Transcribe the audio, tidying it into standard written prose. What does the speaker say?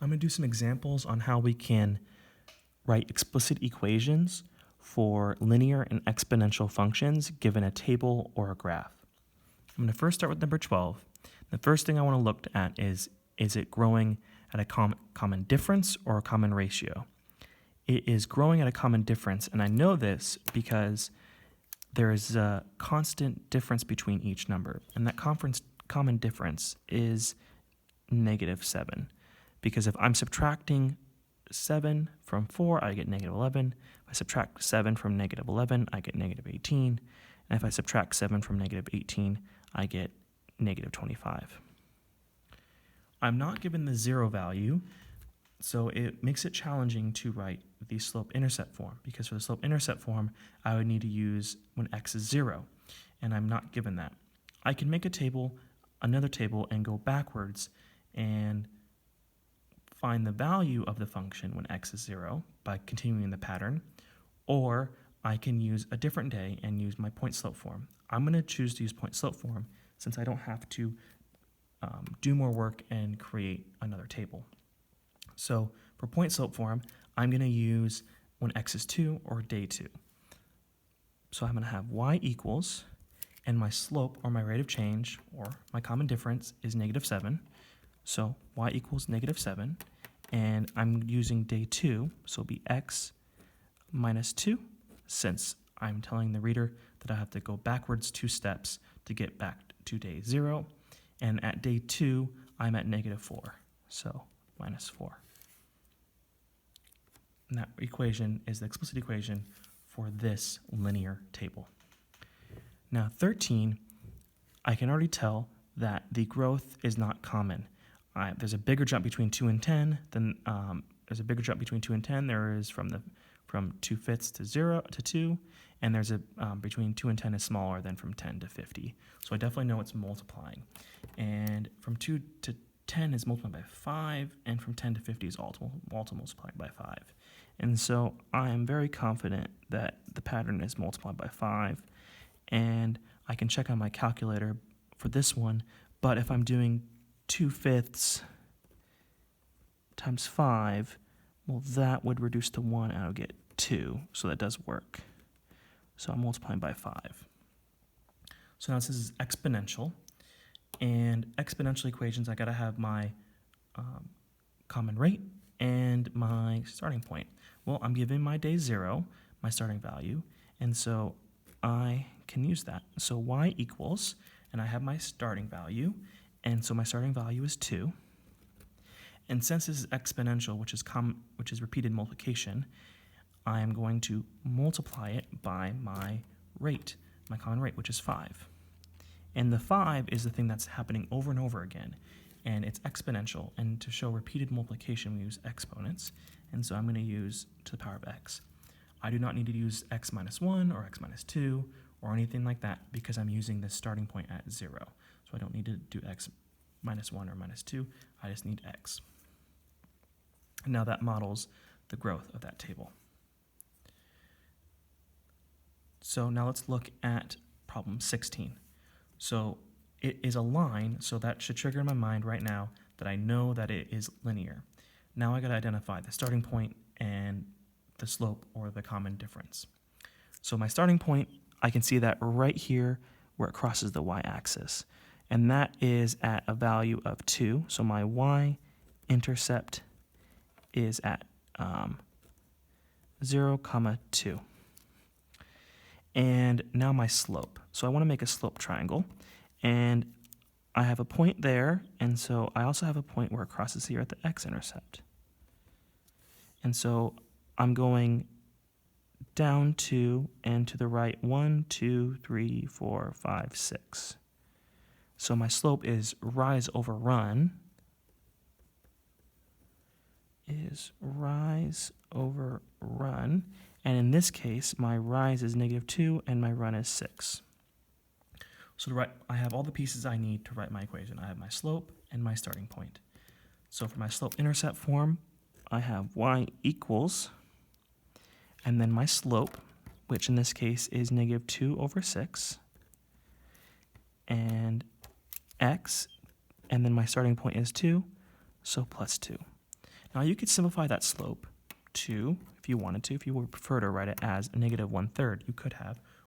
I'm going to do some examples on how we can write explicit equations for linear and exponential functions given a table or a graph. I'm going to first start with number 12. The first thing I want to look at is it growing at a common difference or a common ratio? It is growing at a common difference, and I know this because there is a constant difference between each number, and that common difference is -7. Because if I'm subtracting 7 from 4, I get -11. If I subtract 7 from -11, I get -18. And if I subtract 7 from -18, I get -25. I'm not given the zero value, so it makes it challenging to write the slope-intercept form, because for the slope-intercept form, I would need to use when x is 0, and I'm not given that. I can make a table, another table, and go backwards and find the value of the function when x is 0 by continuing the pattern, or I can use a different day and use my point-slope form. I'm going to choose to use point-slope form since I don't have to do more work and create another table. So for point-slope form, I'm going to use when x is 2 or day 2. So I'm going to have y equals, and my slope or my rate of change or my common difference is -7. So y equals -7, and I'm using day 2, so it'll be x minus 2, since I'm telling the reader that I have to go backwards 2 steps to get back to day 0, and at day 2, I'm at -4, so -4. And that equation is the explicit equation for this linear table. Now 13, I can already tell that the growth is not common. There's a bigger jump between 2 and 10 than there is from 2/5 to 0 to 2, and there's a between 2 and 10 is smaller than from 10 to 50. So I definitely know it's multiplying. And from 2 to 10 is multiplied by 5, and from 10 to 50 is also multiplied by 5. And so I am very confident that the pattern is multiplied by 5, and I can check on my calculator for this one, but if I'm doing 2/5 times 5, well, that would reduce to 1, and I would get 2, so that does work. So I'm multiplying by 5. So now this is exponential, and exponential equations, I gotta have my common rate and my starting point. Well, I'm given my day 0, my starting value, and so I can use that. So y equals, and I have my starting value, and so my starting value is 2. And since this is exponential, which is repeated multiplication, I am going to multiply it by my rate, my common rate, which is 5. And the 5 is the thing that's happening over and over again, and it's exponential. And to show repeated multiplication, we use exponents, and so I'm going to use to the power of x. I do not need to use x minus 1 or x minus 2 or anything like that because I'm using the starting point at 0. So I don't need to do x minus 1 or minus 2, I just need x. And now that models the growth of that table. So now let's look at problem 16. So it is a line, so that should trigger in my mind right now that I know that it is linear. Now I got to identify the starting point and the slope or the common difference. So my starting point, I can see that right here where it crosses the y-axis, and that is at a value of 2. So my y-intercept is at 0, 2. And now my slope. So I want to make a slope triangle, and I have a point there, and so I also have a point where it crosses here at the x-intercept. And so I'm going down 2 and to the right 1, 2, 3, 4, 5, 6. So my slope is rise over run. And in this case, my rise is -2 and my run is 6. So I have all the pieces I need to write my equation. I have my slope and my starting point. So for my slope-intercept form, I have y equals, and then my slope, which in this case is -2/6, and x, and then my starting point is 2, so +2. Now you could simplify that slope to, if you wanted to, if you would prefer to write it as a negative 1/3, you could have